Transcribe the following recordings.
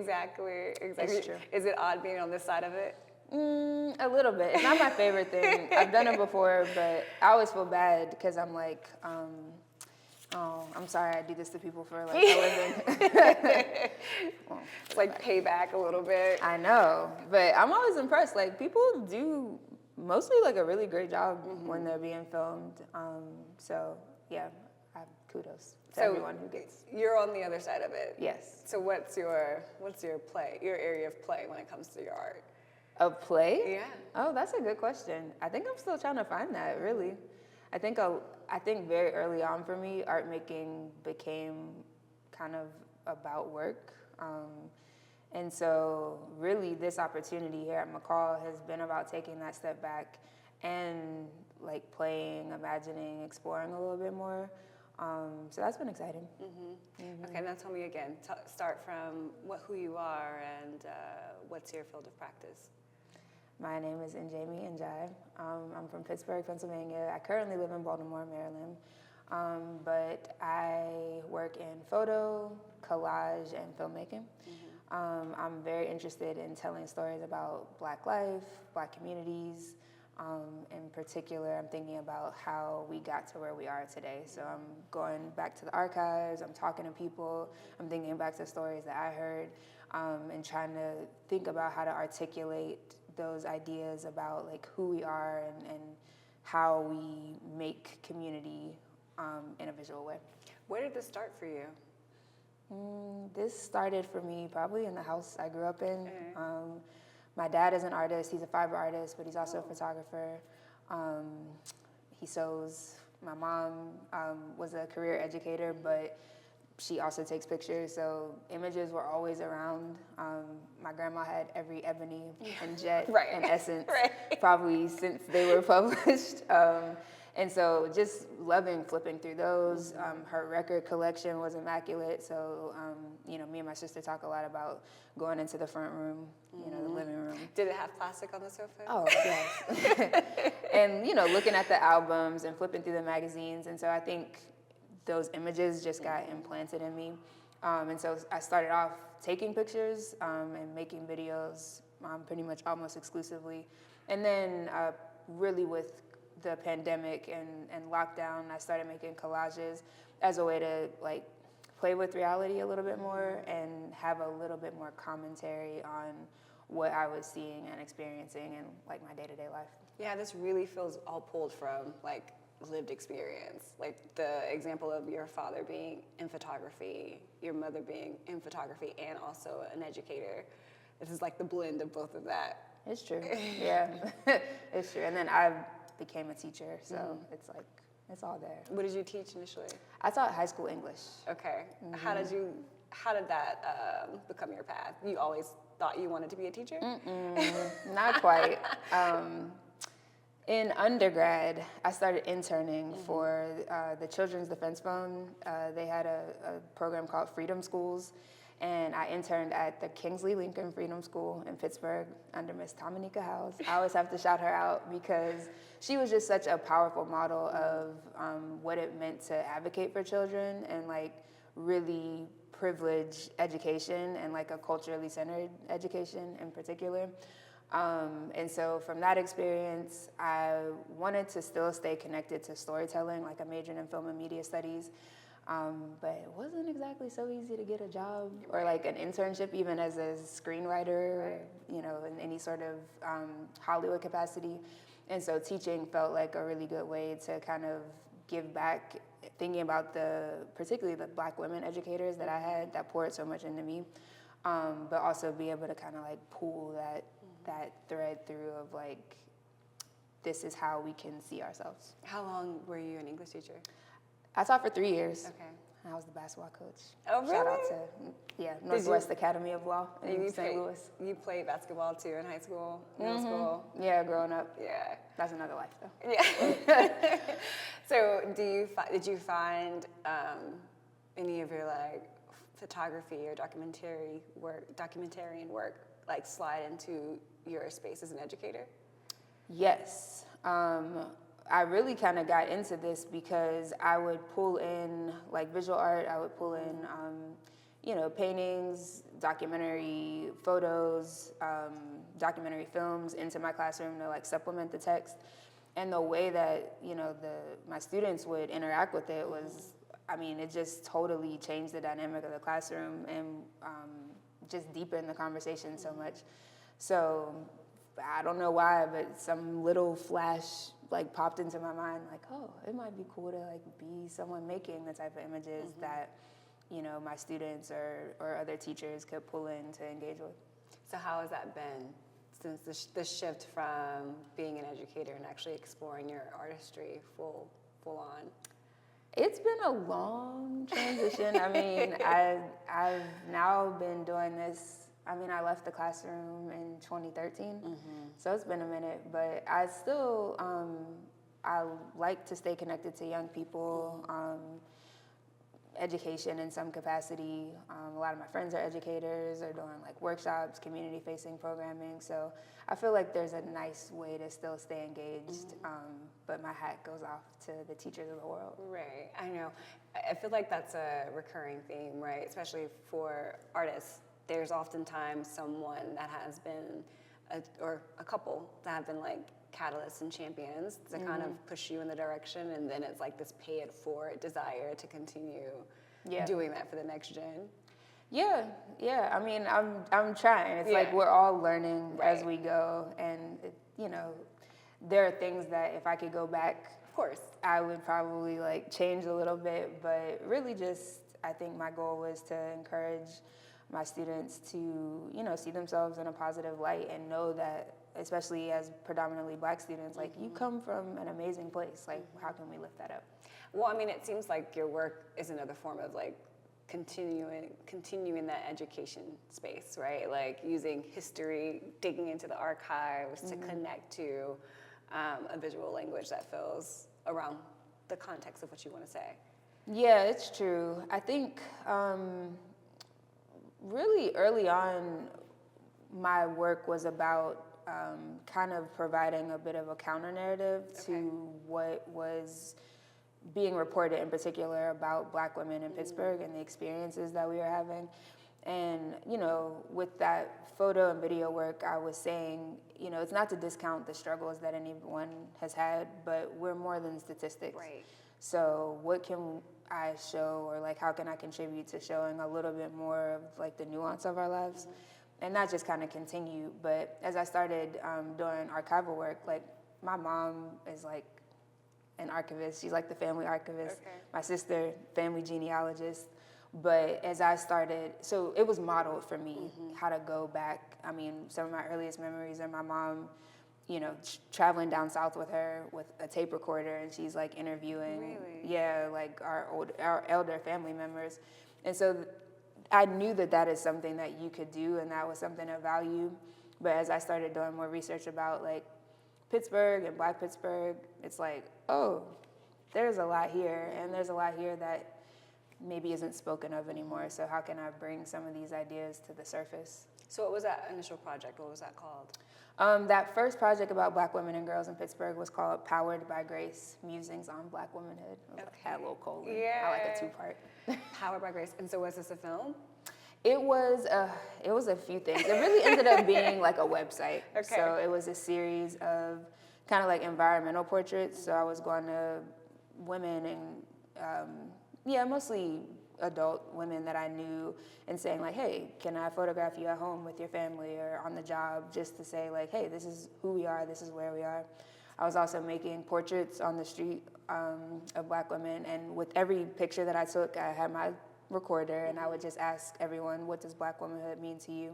Exactly. It's true. Is it odd being on this side of it? A little bit. It's not my favorite thing. I've done it before, but I always feel bad because I'm like, oh, I'm sorry I do this to people for like a living. Well, it's like payback a little bit. I know, but I'm always impressed. Like people do mostly like a really great job when they're being filmed. So yeah, kudos to everyone who gets. You're on the other side of it. Yes. So what's your area of play when it comes to your art? Of play? Yeah. Oh, that's a good question. I think I'm still trying to find that, really. I think very early on for me, art making became kind of about work. And so really this opportunity here at McColl has been about taking that step back and like playing, imagining, exploring a little bit more. So that's been exciting. Okay, now tell me again, start from who you are and what's your field of practice? My name is Njaimeh Njie. I'm from Pittsburgh, Pennsylvania. I currently live in Baltimore, Maryland. But I work in photo, collage, and filmmaking. I'm very interested in telling stories about Black life, Black communities. In particular, I'm thinking about how we got to where we are today. So I'm going back to the archives, I'm talking to people, I'm thinking back to stories that I heard, and trying to think about how to articulate those ideas about like who we are and how we make community in a visual way. Where did this start for you? This started for me probably in the house I grew up in. My dad is an artist. He's a fiber artist, but he's also a photographer. He sews. My mom was a career educator, but she also takes pictures, so images were always around. My grandma had every Ebony and Jet and Essence, probably since they were published. And so just loving flipping through those. Her record collection was immaculate, so me and my sister talk a lot about going into the front room, the living room. Did it have plastic on the sofa? Oh, yes. And, looking at the albums and flipping through the magazines, and so I think those images just got implanted in me. And so I started off taking pictures and making videos pretty much almost exclusively. And then really with the pandemic and lockdown, I started making collages as a way to like play with reality a little bit more and have a little bit more commentary on what I was seeing and experiencing in like my day-to-day life. Yeah, this really feels all pulled from like lived experience, like the example of your father being in photography, your mother being in photography and also an educator. This is like the blend of both of that. It's true. Yeah, it's true. And then I became a teacher, so it's like it's all there. What did you teach initially? I taught high school English. Okay. How did that become your path? You always thought you wanted to be a teacher? Not quite. In undergrad, I started interning for the Children's Defense Fund. They had a program called Freedom Schools, and I interned at the Kingsley Lincoln Freedom School in Pittsburgh under Miss Dominica House. I always have to shout her out because she was just such a powerful model of what it meant to advocate for children and like really privilege education and like a culturally centered education in particular. And so from that experience, I wanted to still stay connected to storytelling, like I majored in film and media studies, but it wasn't exactly so easy to get a job or like an internship even as a screenwriter, or, in any sort of Hollywood capacity. And so teaching felt like a really good way to kind of give back, thinking about particularly the Black women educators that I had that poured so much into me, but also be able to kind of like pull that thread through of like, this is how we can see ourselves. How long were you an English teacher? I taught for 3 years. Okay. I was the basketball coach. Oh, really? Shout out to, Northwest Academy of Law in St. Louis. You played basketball too in high school, middle school? Yeah, growing up. Yeah. That's another life though. Yeah. So did you find any of your like photography or documentarian work like slide into your space as an educator? Yes. I really kind of got into this because I would pull in like visual art, I would pull in paintings, documentary photos, documentary films into my classroom to like supplement the text. And the way that, my students would interact with it was, it just totally changed the dynamic of the classroom and just deepened the conversation so much. So I don't know why, but some little flash like popped into my mind, like, oh, it might be cool to like be someone making the type of images that, my students or other teachers could pull in to engage with. So how has that been since the shift from being an educator and actually exploring your artistry full on? It's been a long transition. I've now been doing this. I left the classroom in 2013, so it's been a minute, but I still, I like to stay connected to young people, education in some capacity. A lot of my friends are educators or doing like workshops, community-facing programming, so I feel like there's a nice way to still stay engaged, but my hat goes off to the teachers of the world. Right, I know. I feel like that's a recurring theme, right? Especially for artists. There's oftentimes someone that has been, or a couple that have been like catalysts and champions to kind of push you in the direction, and then it's like this pay it forward desire to continue doing that for the next gen. Yeah. I'm trying. It's like we're all learning as we go, and there are things that if I could go back, of course, I would probably like change a little bit, but really just I think my goal was to encourage my students to, see themselves in a positive light and know that, especially as predominantly Black students, like you come from an amazing place. Like, how can we lift that up? Well, it seems like your work is another form of like continuing that education space, right? Like using history, digging into the archives to connect to a visual language that feels around the context of what you want to say. Yeah, it's true. I think really early on, my work was about kind of providing a bit of a counter narrative to what was being reported in particular about Black women in Pittsburgh and the experiences that we were having. And, with that photo and video work, I was saying, it's not to discount the struggles that anyone has had, but we're more than statistics. Right. So what can I show, or like how can I contribute to showing a little bit more of like the nuance of our lives? And that just kind of continued. But as I started doing archival work, like my mom is like an archivist. She's like the family archivist. Okay. My sister, family genealogist. But as I started, so it was modeled for me how to go back. Some of my earliest memories are my mom, traveling down south with her with a tape recorder, and she's like interviewing, like our elder family members. And so I knew that is something that you could do, and that was something of value. But as I started doing more research about like Pittsburgh and Black Pittsburgh, it's like, oh, there's a lot here, and there's a lot here that maybe isn't spoken of anymore. So how can I bring some of these ideas to the surface? So what was that initial project? What was that called? That first project about Black women and girls in Pittsburgh was called Powered by Grace, Musings on Black Womanhood. Had a little colon. I like a two-part. Powered by Grace. And so was this a film? It was a few things. It really ended up being like a website. Okay. So it was a series of kind of like environmental portraits. So I was going to women and mostly adult women that I knew and saying like, hey, can I photograph you at home with your family or on the job, just to say like, hey, this is who we are, this is where we are. I was also making portraits on the street of Black women, and with every picture that I took, I had my recorder, and I would just ask everyone, what does Black womanhood mean to you?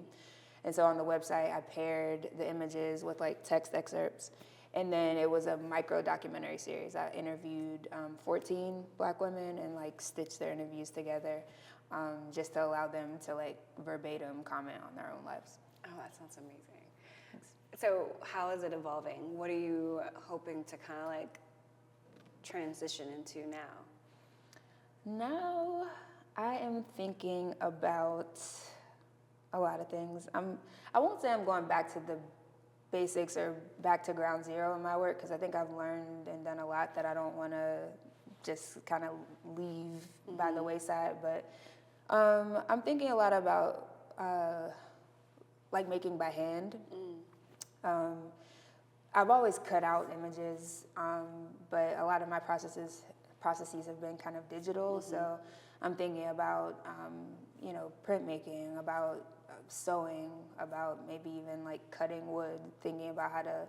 And so on the website, I paired the images with like text excerpts. And then it was a micro documentary series. I interviewed 14 Black women and like stitched their interviews together just to allow them to like verbatim comment on their own lives. Oh, that sounds amazing. Thanks. So how is it evolving? What are you hoping to kind of like transition into now? Now I am thinking about a lot of things. I won't say I'm going back to the basics or back to ground zero in my work, because I think I've learned and done a lot that I don't want to just kind of leave by the wayside. But I'm thinking a lot about like making by hand. I've always cut out images, but a lot of my processes have been kind of digital. So I'm thinking about, you know, printmaking, about sewing, about maybe even like cutting wood, thinking about how to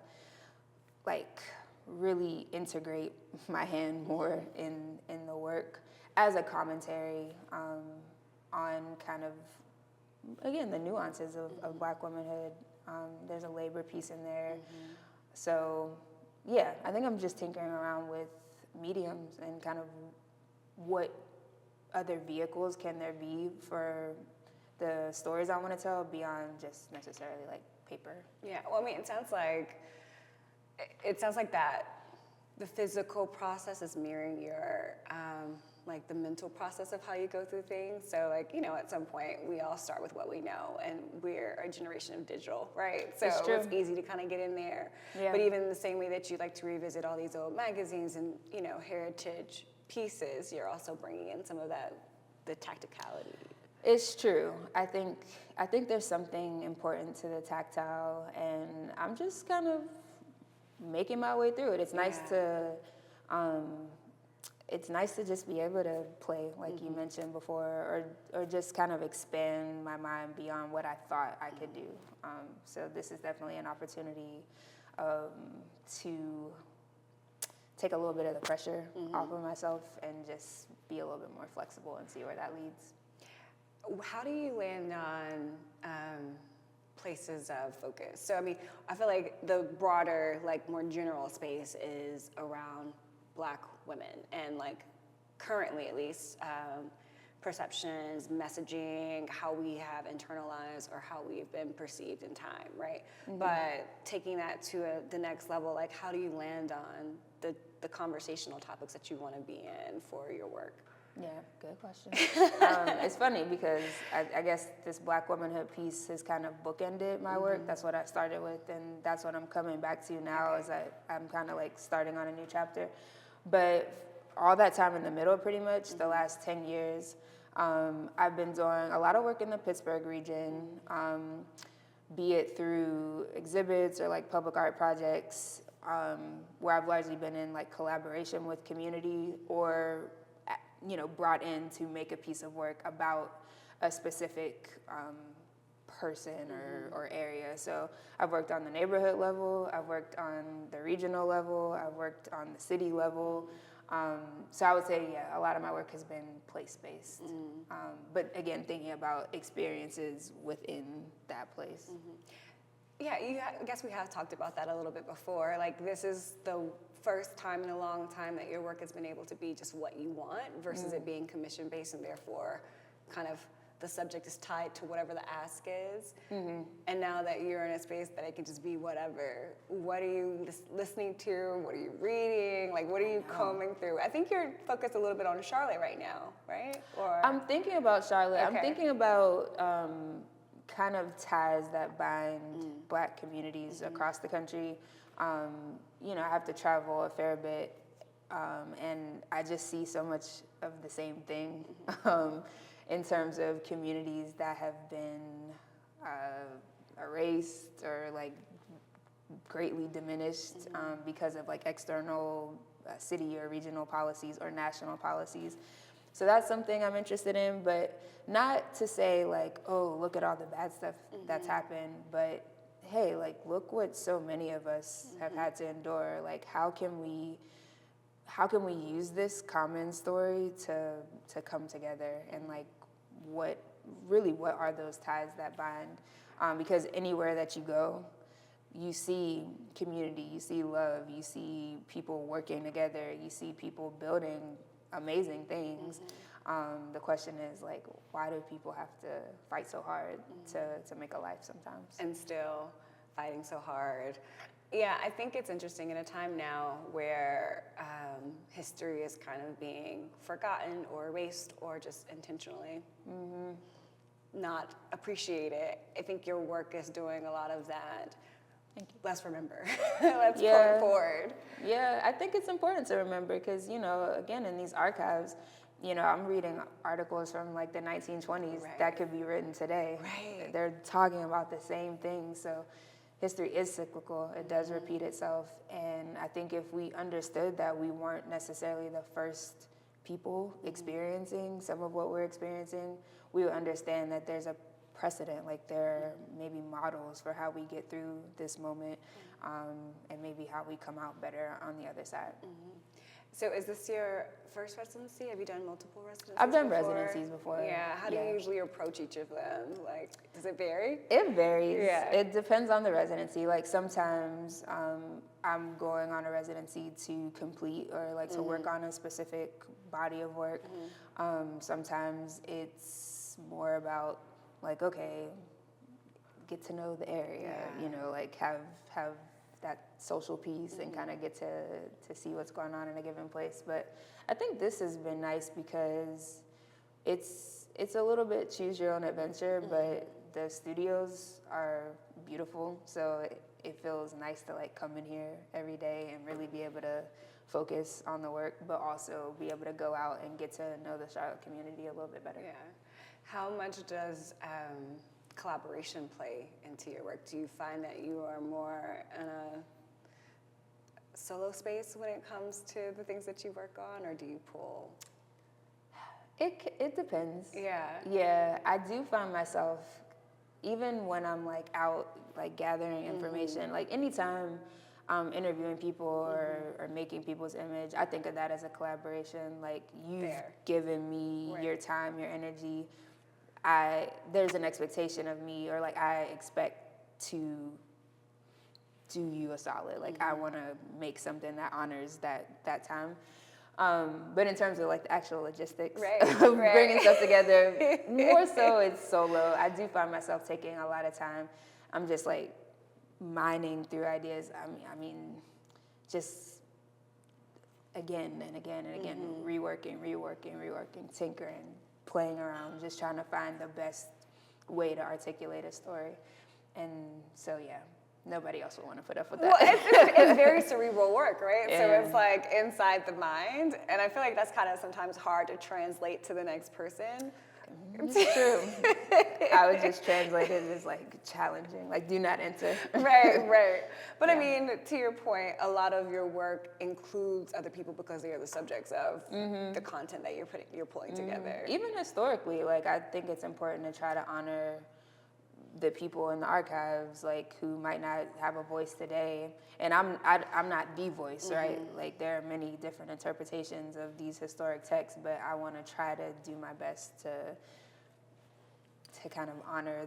like really integrate my hand more in the work as a commentary on kind of, again, the nuances of Black womanhood. There's a labor piece in there. So, yeah, I think I'm just tinkering around with mediums and kind of what other vehicles can there be for the stories I want to tell beyond just necessarily like paper. Yeah, well, I mean, it sounds like that the physical process is mirroring your like the mental process of how you go through things. So like, you know, at some point we all start with what we know, and we're a generation of digital, right? So it's easy to kind of get in there. Yeah. But even the same way that you like to revisit all these old magazines and, you know, heritage pieces, you're also bringing in some of that, the tacticality. It's true. I think there's something important to the tactile, and I'm just kind of making my way through it. It's nice to just be able to play, like you mentioned before, or just kind of expand my mind beyond what I thought I could do. So this is definitely an opportunity to take a little bit of the pressure off of myself and just be a little bit more flexible and see where that leads. How do you land on places of focus? So, I mean, I feel like the broader, like more general space is around Black women and like currently at least perceptions, messaging, how we have internalized or how we've been perceived in time, right? But taking that to the next level, like how do you land on the conversational topics that you want to be in for your work? Yeah, good question. It's funny because I guess this Black womanhood piece has kind of bookended my work. That's what I started with, and that's what I'm coming back to now as I'm kind of like starting on a new chapter. But all that time in the middle, pretty much, the last 10 years, I've been doing a lot of work in the Pittsburgh region, be it through exhibits or like public art projects, where I've largely been in like collaboration with community or you know, brought in to make a piece of work about a specific person or area. So I've worked on the neighborhood level, I've worked on the regional level, I've worked on the city level. So I would say, yeah, a lot of my work has been place-based. But again, thinking about experiences within that place. Yeah, I guess we have talked about that a little bit before. Like, this is the first time in a long time that your work has been able to be just what you want versus it being commission-based, and therefore kind of the subject is tied to whatever the ask is. And now that you're in a space that it can just be whatever, what are you listening to? What are you reading? Like, what are you combing through? I think you're focused a little bit on Charlotte right now, right? Or I'm thinking about Charlotte. Okay. I'm thinking about kind of ties that bind Black communities across the country. You know, I have to travel a fair bit, and I just see so much of the same thing in terms of communities that have been erased or like greatly diminished because of like external city or regional policies or national policies. So that's something I'm interested in, but not to say like, oh, look at all the bad stuff that's happened, but hey, like, look what so many of us have had to endure. Like, how can we use this common story to come together, and like, what are those ties that bind? Because anywhere that you go, you see community, you see love, you see people working together, you see people building amazing things. The question is like, why do people have to fight so hard to make a life sometimes? And still fighting so hard. Yeah, I think it's interesting in a time now where history is kind of being forgotten or erased or just intentionally not appreciated. I think your work is doing a lot of that. Thank you. Let's remember. Let's pull it forward. Yeah, I think it's important to remember because, you know, again, in these archives, you know, I'm reading articles from like the 1920s that could be written today. Right. They're talking about the same thing. So history is cyclical. It does repeat itself. And I think if we understood that we weren't necessarily the first people experiencing some of what we're experiencing, we would understand that there's a precedent, like there are maybe models for how we get through this moment, and maybe how we come out better on the other side. So is this your first residency? Have you done multiple residencies I've done before? residencies before. Yeah, how do you usually approach each of them? Like, does it vary? It varies. Yeah. It depends on the residency. Like sometimes I'm going on a residency to complete or like to work on a specific body of work. Sometimes it's more about like, okay, get to know the area, you know, like have that social piece and kind of get to see what's going on in a given place. But I think this has been nice because it's a little bit choose your own adventure, but the studios are beautiful, so it feels nice to like come in here every day and really be able to focus on the work, but also be able to go out and get to know the Charlotte community a little bit better. Yeah. How much does collaboration play into your work? Do you find that you are more in a solo space when it comes to the things that you work on, or do you pull? It depends. Yeah. Yeah, I do find myself, even when I'm like out like gathering information, like anytime I'm interviewing people or making people's image, I think of that as a collaboration. Like you've given me your time, your energy. There's an expectation of me, or like I expect to do you a solid. Like I want to make something that honors that time. But in terms of like the actual logistics of bringing stuff together, more so it's solo. I do find myself taking a lot of time. I'm just like mining through ideas. I mean, just again and again and again, reworking, tinkering, playing around, just trying to find the best way to articulate a story. And so, yeah, nobody else would want to put up with that. Well, it's very cerebral work, right? Yeah. So it's like inside the mind. And I feel like that's kind of sometimes hard to translate to the next person. It's true. I would just translate it as like challenging, like do not enter. Right. But I mean, to your point, a lot of your work includes other people because they are the subjects of the content that you're pulling together. Even historically, like I think it's important to try to honor the people in the archives, like who might not have a voice today. And I'm not the voice, right? Like there are many different interpretations of these historic texts, but I want to try to do my best to kind of honor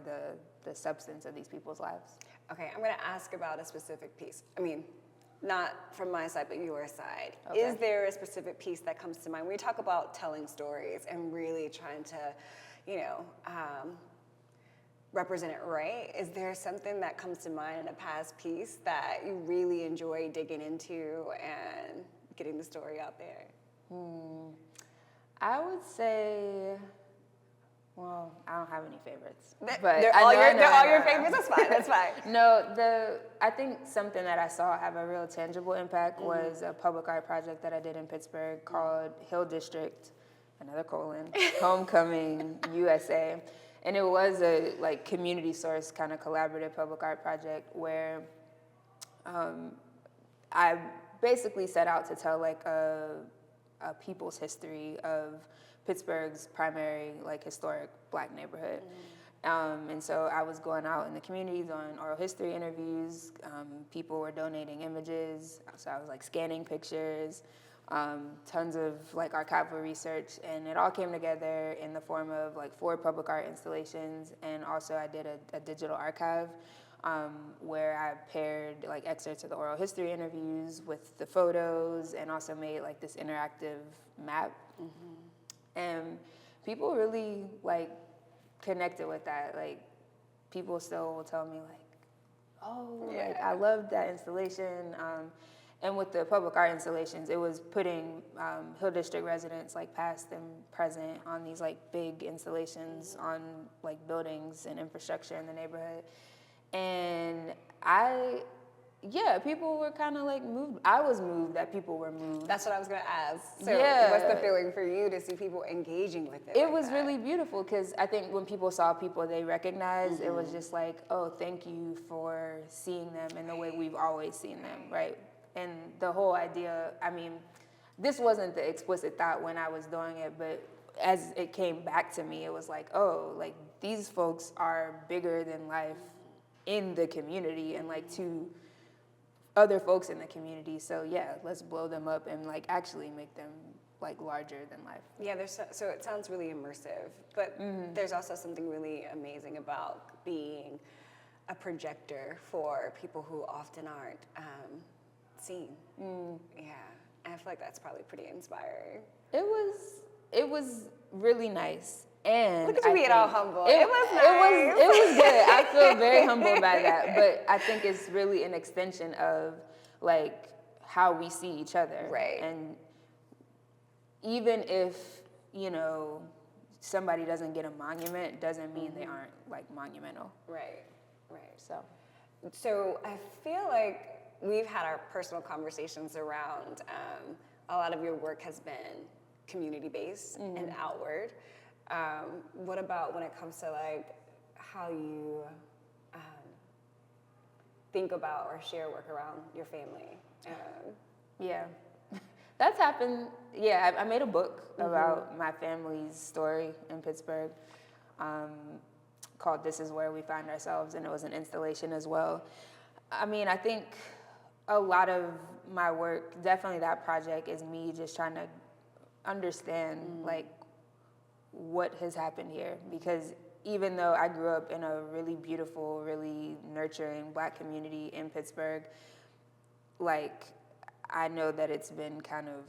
the substance of these people's lives. Okay, I'm going to ask about a specific piece. I mean, not from my side, but your side. Okay. Is there a specific piece that comes to mind when you talk about telling stories and really trying to, you know, represent it right? Is there something that comes to mind in a past piece that you really enjoy digging into and getting the story out there? I would say, well, I don't have any favorites. But They're all your favorites? That's fine. No, I think something that I saw have a real tangible impact was a public art project that I did in Pittsburgh called Hill District, another colon, Homecoming, USA. And it was a like community source kind of collaborative public art project where I basically set out to tell like a people's history of Pittsburgh's primary like historic Black neighborhood. And so I was going out in the community doing oral history interviews. People were donating images, so I was like scanning pictures. Tons of like archival research, and it all came together in the form of like 4 public art installations, and also I did a digital archive where I paired like excerpts of the oral history interviews with the photos, and also made like this interactive map. And people really like connected with that. Like people still will tell me like, oh, like I loved that installation. And with the public art installations, it was putting Hill District residents, like past and present, on these like big installations on like buildings and infrastructure in the neighborhood. And yeah, people were kind of like moved. I was moved that people were moved. That's what I was gonna ask. So Yeah. what's the feeling for you to see people engaging with it? It like was that? really beautiful because I think when people saw people they recognized, it was just like, oh, thank you for seeing them in the way we've always seen them, right? And the whole idea, I mean, this wasn't the explicit thought when I was doing it, but as it came back to me, it was like, oh, like these folks are bigger than life in the community and like to other folks in the community. So yeah, let's blow them up and like actually make them like larger than life. Yeah, so it sounds really immersive, but there's also something really amazing about being a projector for people who often aren't seen. Yeah, and I feel like that's probably pretty inspiring. It was really nice. And look at you being all humble. It was nice. It was good. I feel very humbled by that. But I think it's really an extension of like how we see each other. Right. And even if, you know, somebody doesn't get a monument, doesn't mean they aren't like monumental. Right. So I feel like we've had our personal conversations around a lot of your work has been community-based and outward. What about when it comes to like how you think about or share work around your family? yeah, that's happened. Yeah, I made a book about my family's story in Pittsburgh called This Is Where We Find Ourselves, and it was an installation as well. I mean, I think a lot of my work, definitely that project, is me just trying to understand like what has happened here, because even though I grew up in a really beautiful, really nurturing Black community in Pittsburgh, like I know that it's been kind of,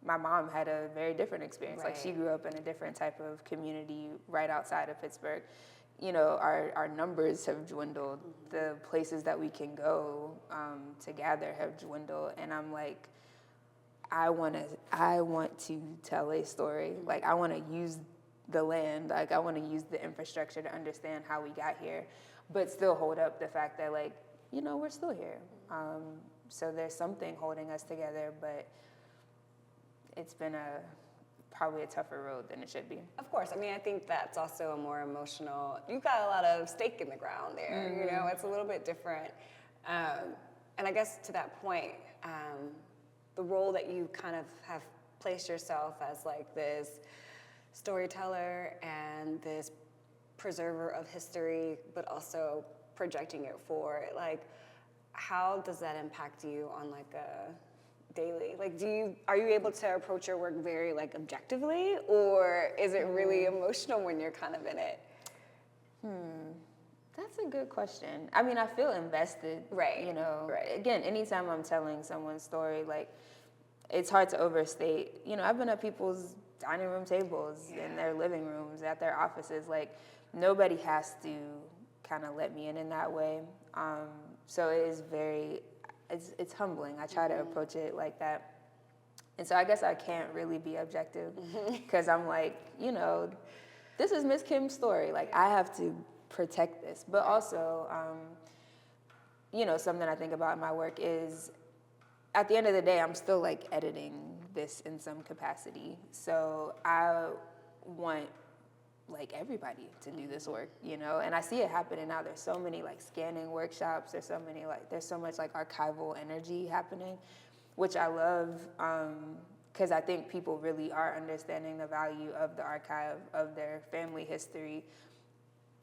my mom had a very different experience. Right. Like she grew up in a different type of community right outside of Pittsburgh. You know, our numbers have dwindled. The places that we can go to gather have dwindled, and I'm like, I want to tell a story. Like I want to use the land. Like I want to use the infrastructure to understand how we got here, but still hold up the fact that like, you know, we're still here. So there's something holding us together, but it's been probably a tougher road than it should be. Of course. I mean, I think that's also a more emotional, you've got a lot of stake in the ground there, you know, it's a little bit different. And I guess to that point, the role that you kind of have placed yourself as like this storyteller and this preserver of history, but also projecting it forward, like how does that impact you on like a daily, like are you able to approach your work very like objectively, or is it really emotional when you're kind of in it? That's a good question. I mean, I feel invested, right? You know, right. Again, anytime I'm telling someone's story, like it's hard to overstate. You know, I've been at people's dining room tables, in their living rooms, at their offices. Like nobody has to kind of let me in that way. So it is it's humbling. I try to approach it like that. And so I guess I can't really be objective because I'm like, you know, this is Miss Kim's story. Like I have to protect this. But also, you know, something I think about in my work is at the end of the day, I'm still like editing this in some capacity. So I want like everybody to do this work, you know, and I see it happening now. There's so many like scanning workshops. There's so much like archival energy happening, which I love, because I think people really are understanding the value of the archive of their family history.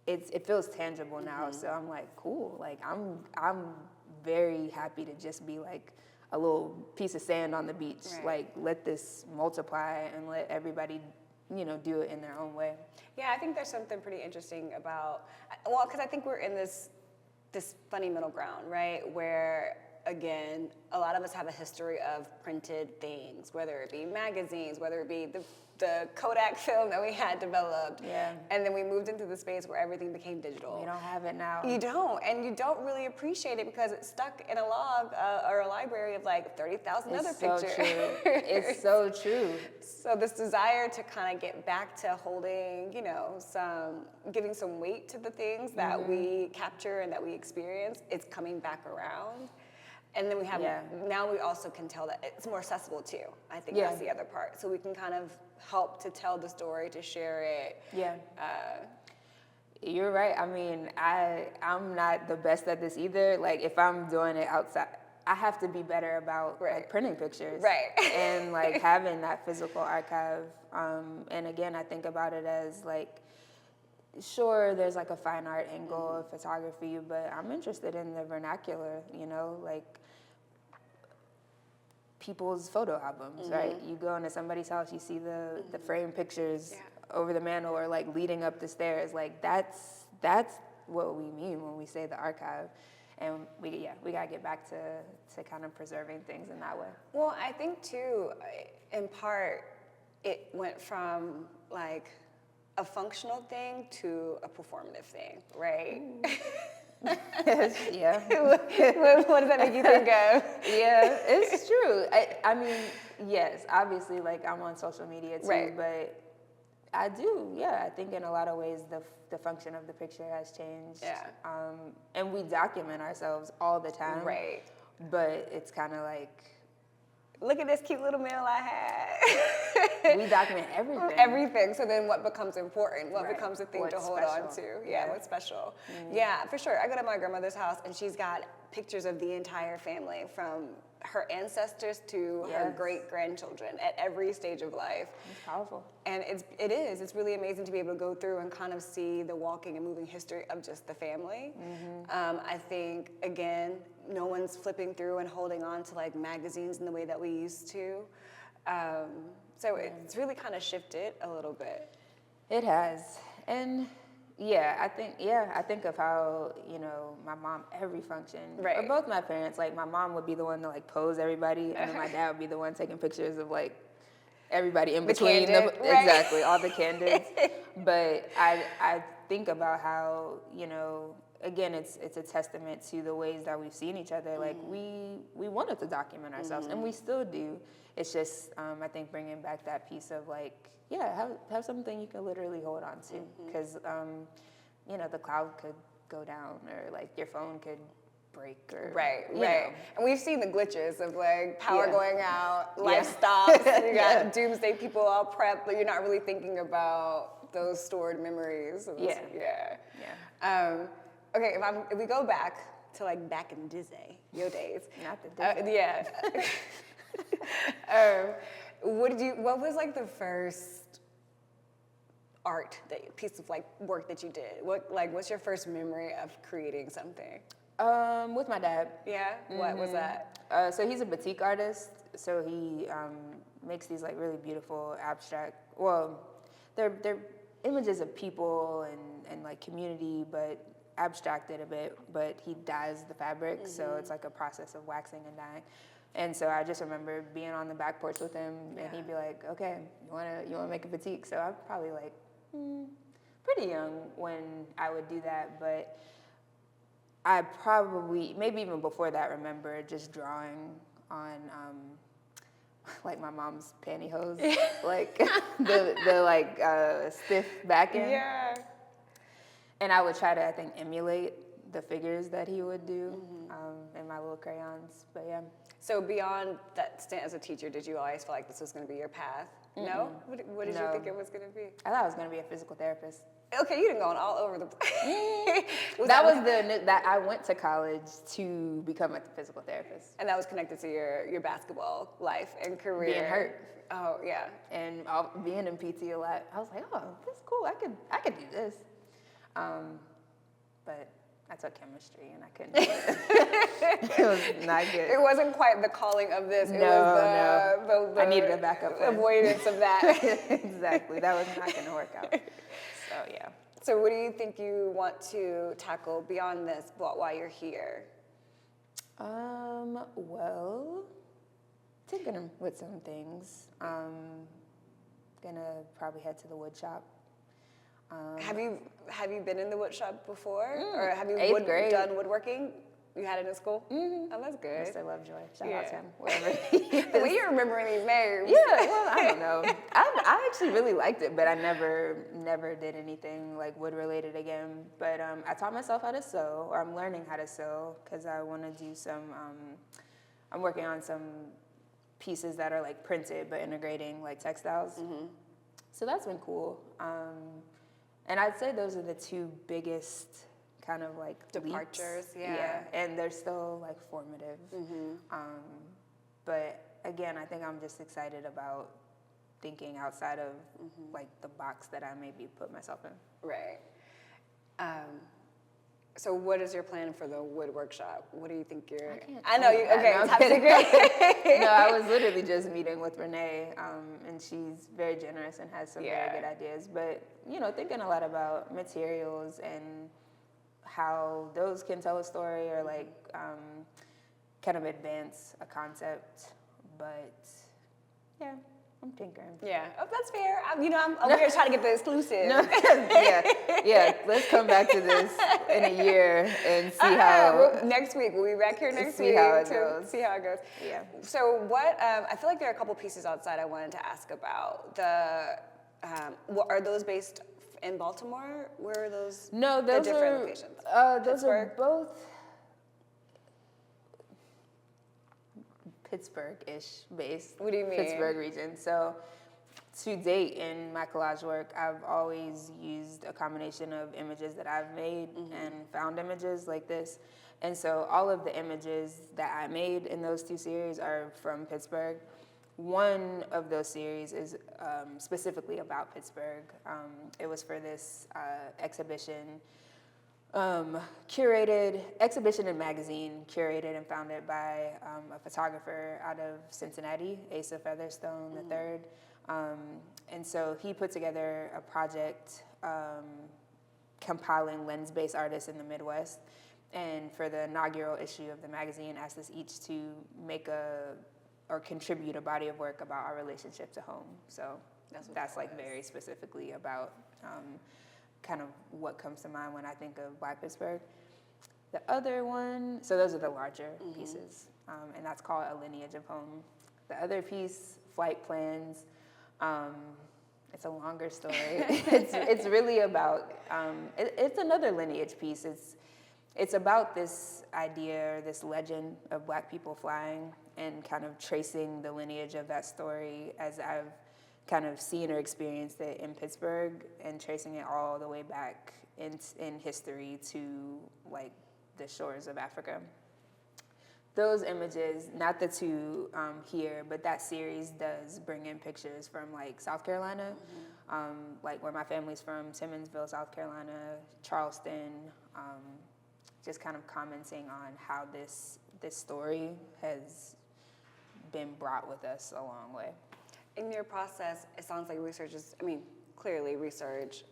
It feels tangible now, so I'm like, cool. Like I'm very happy to just be like a little piece of sand on the beach. Right. Like let this multiply and let everybody, you know, do it in their own way. Yeah, I think there's something pretty interesting about, well, because I think we're in this funny middle ground, right? Where, again, a lot of us have a history of printed things, whether it be magazines, whether it be the Kodak film that we had developed. Yeah. And then we moved into the space where everything became digital. We don't have it now. You don't, and you don't really appreciate it because it's stuck in a log or a library of like 30,000 other pictures. True. It's so true. So this desire to kind of get back to holding, you know, giving some weight to the things that we capture and that we experience, it's coming back around. And then we have, now we also can tell that it's more accessible too. I think that's the other part. So we can kind of help to tell the story, to share it. Yeah. You're right. I mean, I'm not the best at this either. Like, if I'm doing it outside, I have to be better about like printing pictures. Right. And like having that physical archive. And again, I think about it as like, sure, there's like a fine art angle of photography, but I'm interested in the vernacular, you know, like people's photo albums, right? You go into somebody's house, you see the framed pictures over the mantle or like leading up the stairs. Like that's what we mean when we say the archive. And we gotta get back to kind of preserving things in that way. Well, I think too, in part, it went from like a functional thing to a performative thing, right? Yeah. What does that make you think of? Yeah, it's true. I mean, yes, obviously, like I'm on social media too, but I do, I think in a lot of ways the function of the picture has changed. Yeah. And we document ourselves all the time. Right. But it's kind of like, look at this cute little meal I had. we document everything. Everything. So then what becomes important? What becomes a thing What's to hold special? on to? Yeah, what's special? Yeah, for sure. I go to my grandmother's house and she's got pictures of the entire family from her ancestors to her great-grandchildren at every stage of life. It's powerful. And it's really amazing to be able to go through and kind of see the walking and moving history of just the family. I think, again, no one's flipping through and holding on to like magazines in the way that we used to. So it's really kind of shifted a little bit. It has. And I think of how, you know, my mom, every function, or both my parents, like my mom would be the one to like pose everybody, and then my dad would be the one taking pictures of like everybody in between. Exactly, all the candids. But I think about how, you know, again, it's a testament to the ways that we've seen each other. Like we wanted to document ourselves, and we still do. It's just, I think, bringing back that piece of like, have something you can literally hold on to, because you know, the cloud could go down, or like your phone could break, or you know. And we've seen the glitches of like power going out, life stops, you got doomsday people all prepped, but you're not really thinking about those stored memories. Okay, if we go back to like back in Disney, your days. Not the Disney. What was like the first piece of like work that you did? What's your first memory of creating something? With my dad. Yeah? What was that? So he's a batik artist. So he makes these like really beautiful abstract, well, they're images of people and like community, but abstracted a bit, but he dyes the fabric. So it's like a process of waxing and dyeing. And so I just remember being on the back porch with him, and he'd be like, "Okay, you wanna make a batik?" So I'm probably like pretty young when I would do that, but I probably, maybe even before that, remember just drawing on like my mom's pantyhose, like the like stiff backing. Yeah. And I would try to, I think, emulate the figures that he would do in my little crayons. But yeah. So beyond that stint as a teacher, did you always feel like this was going to be your path? No? What did you think it was going to be? I thought I was going to be a physical therapist. Okay, you done gone all over the place. that I went to college to become a physical therapist. And that was connected to your basketball life and career. Being hurt. Oh, yeah. And being in PT a lot. I was like, oh, this is cool. I could do this. But I took chemistry and I couldn't do it. It was not good. It wasn't quite the calling of this. It was the I needed a backup plan. Avoidance of that. Exactly. That was not going to work out. So, yeah. So what do you think you want to tackle beyond this while you're here? Well, tinkering with some things. gonna probably head to the wood shop. Have you been in the wood shop before? Or have you Eighth grade. done woodworking? You had it in school? Mm-hmm. Oh, that's good. Mr. Lovejoy. Shout out to him, wherever he is. The way you're remembering these names. Yeah, well, I don't know. I actually really liked it, but I never did anything like wood related again. But I taught myself how to sew, or I'm learning how to sew, because I want to do some, I'm working on some pieces that are like printed, but integrating like textiles. Mm-hmm. So that's been cool. And I'd say those are the two biggest kind of like departures, leaps. Yeah, and they're still like formative. Mm-hmm. But again, I think I'm just excited about thinking outside of like the box that I maybe put myself in. Right. So what is your plan for the wood workshop? What do you think you're... I know you, okay, no, top secret. No, I was literally just meeting with Renee, and she's very generous and has some very good ideas. But, you know, thinking a lot about materials and how those can tell a story or like kind of advance a concept. But yeah, I'm tinkering. Yeah, oh, that's fair. You know, I'm over here trying to get the exclusive. No, yeah. Let's come back to this in a year and see how. Next week, we'll be back here next week. See how it goes. See how it goes. Yeah. So what? I feel like there are a couple pieces outside I wanted to ask about. Are those based in Baltimore? Where are those? No, those the different are locations. those are both Pittsburgh-ish based. What do you mean? Pittsburgh region. So to date in my collage work, I've always used a combination of images that I've made and found images like this. And so all of the images that I made in those two series are from Pittsburgh. One of those series is specifically about Pittsburgh. It was for this exhibition, exhibition and magazine, curated and founded by a photographer out of Cincinnati, Asa Featherstone III. And so he put together a project compiling lens-based artists in the Midwest. And for the inaugural issue of the magazine, asked us each to make or contribute a body of work about our relationship to home. So that's like very specifically about kind of what comes to mind when I think of Black Pittsburgh. The other one, so those are the larger pieces, and that's called A Lineage of Home. The other piece, Flight Plans, it's a longer story. It's really about, it's another lineage piece. It's about this idea, or this legend of Black people flying, and kind of tracing the lineage of that story as I've kind of seen or experienced it in Pittsburgh, and tracing it all the way back in history to like the shores of Africa. Those images, not the two here, but that series does bring in pictures from like South Carolina, like where my family's from, Simmonsville, South Carolina, Charleston, just kind of commenting on how this story has been brought with us a long way. In your process, it sounds like research is, clearly research,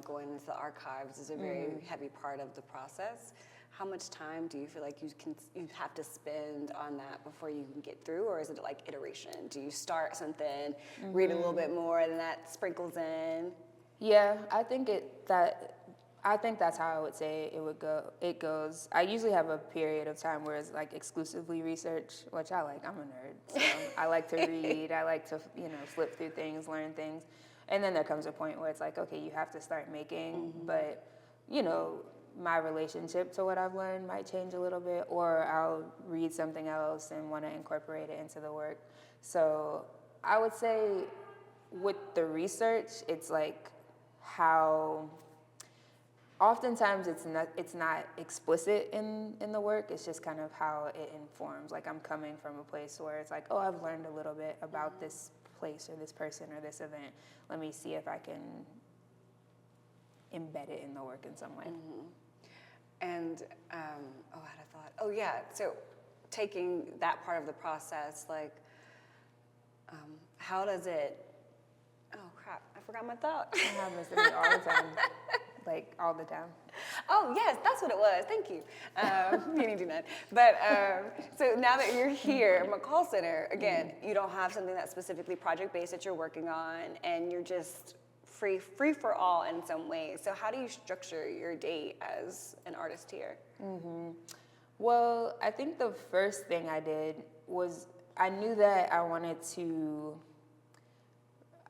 going into the archives is a very heavy part of the process. How much time do you feel like you have to spend on that before you can get through, or is it like iteration? Do you start something, read a little bit more, and that sprinkles in? Yeah, I think that's how I would say it goes. I usually have a period of time where it's like exclusively research, which I like. I'm a nerd, so I like to read. I like to, flip through things, learn things. And then there comes a point where it's like, okay, you have to start making, but, my relationship to what I've learned might change a little bit, or I'll read something else and want to incorporate it into the work. So I would say with the research, it's like how oftentimes it's not explicit in the work. It's just kind of how it informs. Like I'm coming from a place where it's like, oh, I've learned a little bit about this place or this person or this event. Let me see if I can embed it in the work in some way. And I had a thought. Oh yeah, so taking that part of the process, like, how does it? Oh crap, I forgot my thought. It happens to me all the time. Like all the time. Oh, yes, that's what it was. Thank you. You didn't do that. But so now that you're here at McColl Center, again, you don't have something that's specifically project-based that you're working on, and you're just free for all in some ways. So how do you structure your day as an artist here? Well, I think the first thing I did was I knew that I wanted to,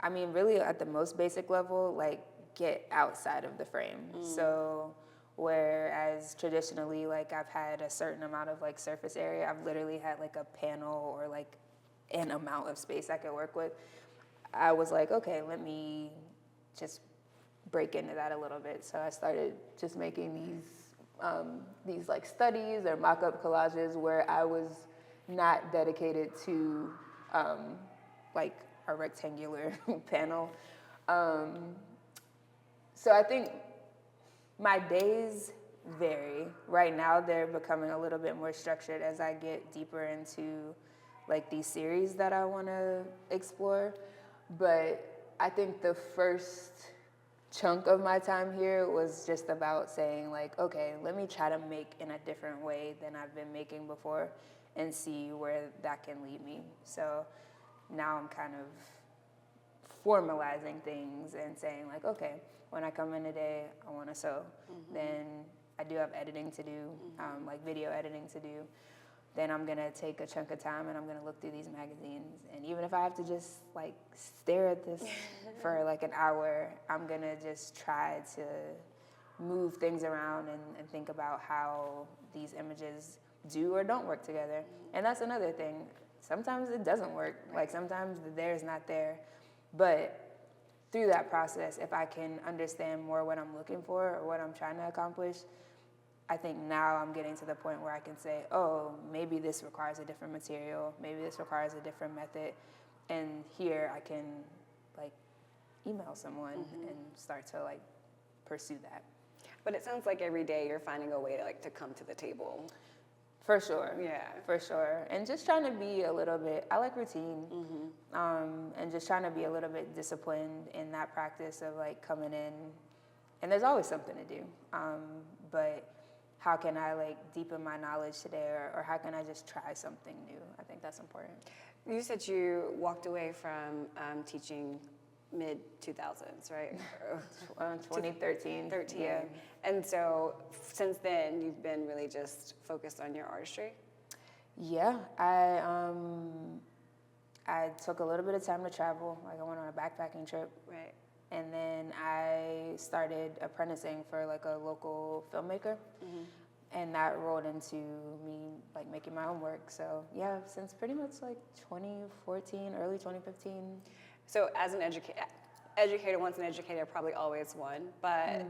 I mean, really at the most basic level, like get outside of the frame. So whereas traditionally, like I've had a certain amount of like surface area, I've literally had like a panel or like an amount of space I could work with. I was like, okay, let me just break into that a little bit. So I started just making these like studies or mock-up collages where I was not dedicated to like a rectangular panel. So I think my days vary. Right now they're becoming a little bit more structured as I get deeper into like these series that I want to explore. But I think the first chunk of my time here was just about saying like, okay, let me try to make in a different way than I've been making before and see where that can lead me. So now I'm kind of formalizing things and saying like, okay, when I come in today, I want to sew. Then I do have editing to do, like video editing to do. Then I'm gonna take a chunk of time and I'm gonna look through these magazines. And even if I have to just like stare at this for like an hour, I'm gonna just try to move things around and think about how these images do or don't work together. And that's another thing. Sometimes it doesn't work. Like sometimes the there is not there. But through that process, if I can understand more what I'm looking for or what I'm trying to accomplish, I think now I'm getting to the point where I can say, oh, maybe this requires a different material, maybe this requires a different method, and here I can like email someone and start to like pursue that. But it sounds like every day you're finding a way to like to come to the table. For sure. Yeah. For sure. And just trying to be a little bit, I like routine, and just trying to be a little bit disciplined in that practice of like coming in, and there's always something to do, but how can I like deepen my knowledge today, or how can I just try something new? I think that's important. You said you walked away from teaching mid-2000s, right? 2013. 13. Yeah. And so since then, you've been really just focused on your artistry? Yeah, I took a little bit of time to travel. Like I went on a backpacking trip. Right. And then I started apprenticing for like a local filmmaker. And that rolled into me like making my own work. So yeah, since pretty much like 2014, early 2015. So as an educator, once an educator, probably always one. But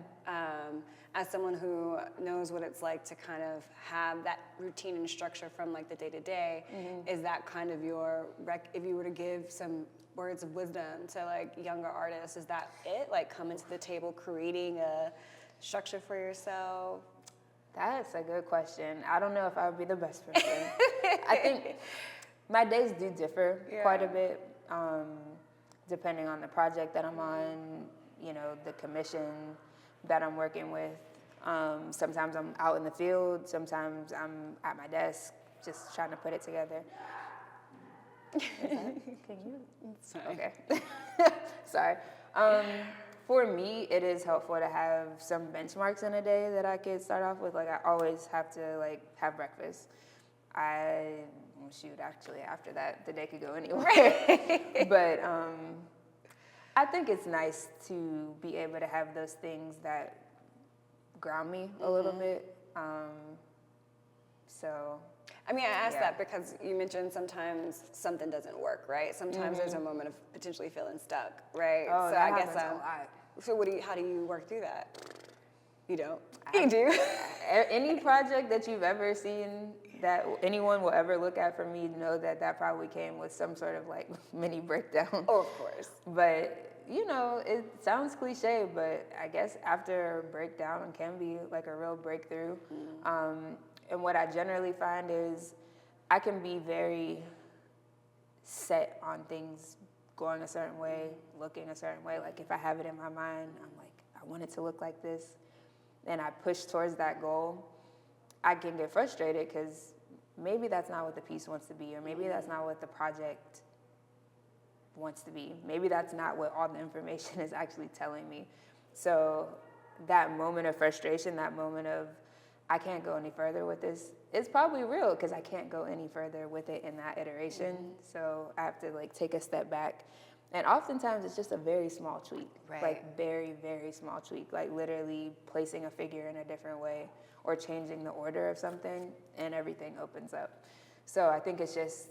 as someone who knows what it's like to kind of have that routine and structure from like the day to day, is that kind of your, if you were to give some words of wisdom to like younger artists, is that it? Like coming to the table, creating a structure for yourself? That's a good question. I don't know if I would be the best person. I think my days do differ quite a bit, depending on the project that I'm on, you know, the commission that I'm working with. Sometimes I'm out in the field, sometimes I'm at my desk just trying to put it together. Can you? Okay. Sorry. For me, it is helpful to have some benchmarks in a day that I could start off with. Like I always have to like have breakfast. Shoot, actually after that, the day could go anywhere. But I think it's nice to be able to have those things that ground me a little bit. So. I mean, I asked that because you mentioned sometimes something doesn't work, right? Sometimes there's a moment of potentially feeling stuck, right? Oh, so that I guess happens a lot. So how do you work through that? You don't? You do? Any project that you've ever seen that anyone will ever look at from me, know that that probably came with some sort of like mini breakdown. Oh, of course. But you know, it sounds cliche, but I guess after a breakdown can be like a real breakthrough. And what I generally find is I can be very set on things going a certain way, looking a certain way. Like if I have it in my mind, I'm like, I want it to look like this. and I push towards that goal, I can get frustrated because maybe that's not what the piece wants to be, or maybe that's not what the project wants to be. Maybe that's not what all the information is actually telling me. So that moment of frustration, that moment of, I can't go any further with this, it's probably real because I can't go any further with it in that iteration. So I have to like take a step back. And oftentimes it's just a very small tweak, like very, very small tweak, like literally placing a figure in a different way or changing the order of something, and everything opens up. So I think it's just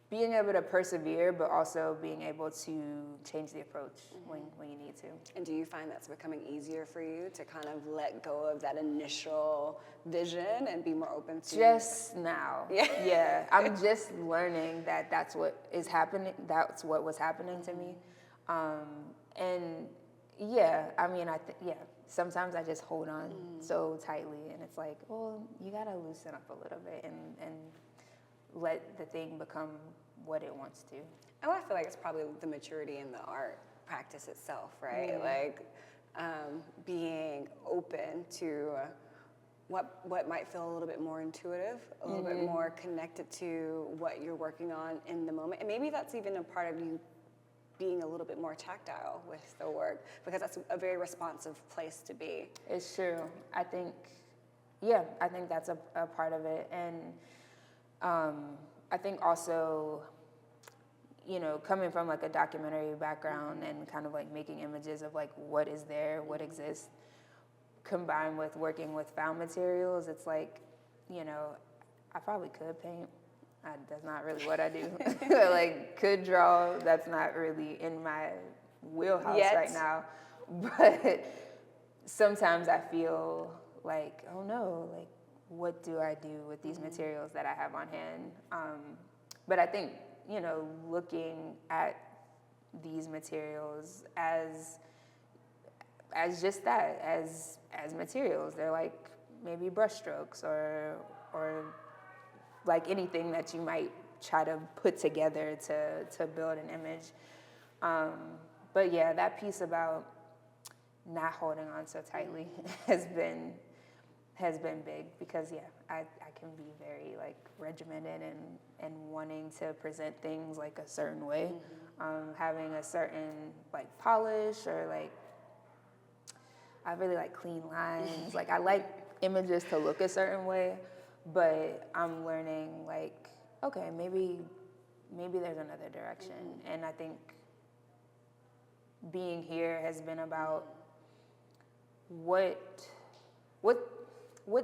being able to persevere, but also being able to change the approach when you need to. And do you find that's becoming easier for you to kind of let go of that initial vision and be more open to? Just now. Yeah. I'm just learning that that's what is happening. That's what was happening to me. And yeah, I mean, sometimes I just hold on so tightly, and it's like, well, you gotta loosen up a little bit and let the thing become what it wants to. Oh, I feel like it's probably the maturity in the art practice itself, right? Like being open to what might feel a little bit more intuitive, a little bit more connected to what you're working on in the moment. And maybe that's even a part of you being a little bit more tactile with the work, because that's a very responsive place to be. It's true. I think that's a part of it. And I think also, you know, coming from like a documentary background and kind of like making images of like what is there, what exists, combined with working with found materials, it's like, you know, I probably could paint. That's not really what I do. Like, could draw, that's not really in my wheelhouse right now. But sometimes I feel like, oh no, like, what do I do with these materials that I have on hand? But I think, you know, looking at these materials as just that, as materials, they're like maybe brushstrokes or like anything that you might try to put together to build an image. But yeah, that piece about not holding on so tightly has been big, because I can be very like regimented and wanting to present things like a certain way, having a certain like polish, or like I really like clean lines. Like I like images to look a certain way, but I'm learning like, okay, maybe there's another direction. And I think being here has been about what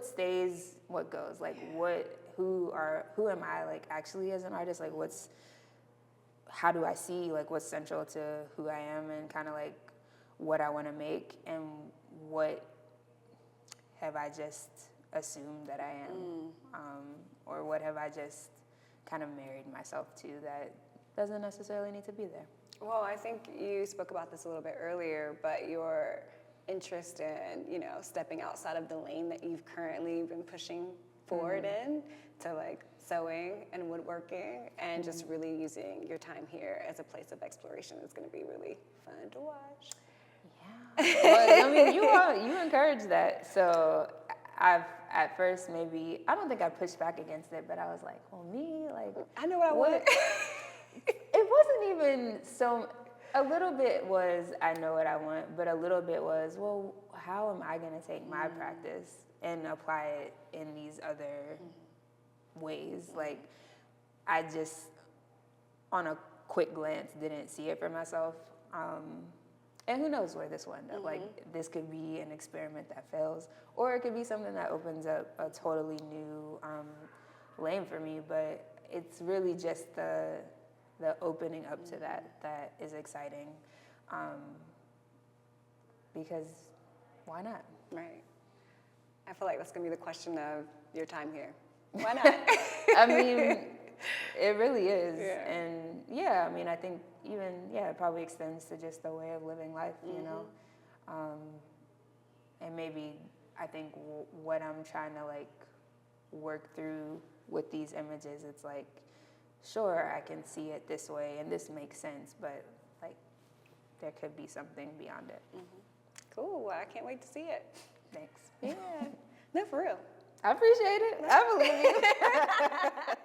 stays, what goes, like who am I like actually as an artist, like how do I see like what's central to who I am, and kind of like what I want to make, and what have I just assumed that I am, or what have I just kind of married myself to that doesn't necessarily need to be there. Well, I think you spoke about this a little bit earlier, but your interest in, you know, stepping outside of the lane that you've currently been pushing forward in, to like sewing and woodworking, and just really using your time here as a place of exploration is going to be really fun to watch. Yeah. Well, I mean, you encourage that. So at first maybe, I don't think I pushed back against it, but I was like, well, me, like, I know what I want. It wasn't even so. A little bit was, I know what I want, but a little bit was, well, how am I going to take my practice and apply it in these other ways? Like, I just, on a quick glance, didn't see it for myself. And who knows where this will end up. Like, this could be an experiment that fails, or it could be something that opens up a totally new lane for me. But it's really just the opening up to that is exciting, because why not? Right. I feel like that's gonna be the question of your time here. Why not? I mean, it really is. Yeah. And yeah, I mean, I think even, it probably extends to just the way of living life, you know? And maybe I think what I'm trying to like work through with these images, it's like, sure, I can see it this way and this makes sense, but like there could be something beyond it. Cool. Well, I can't wait to see it. Thanks. Yeah. No, for real. I appreciate it. I believe you.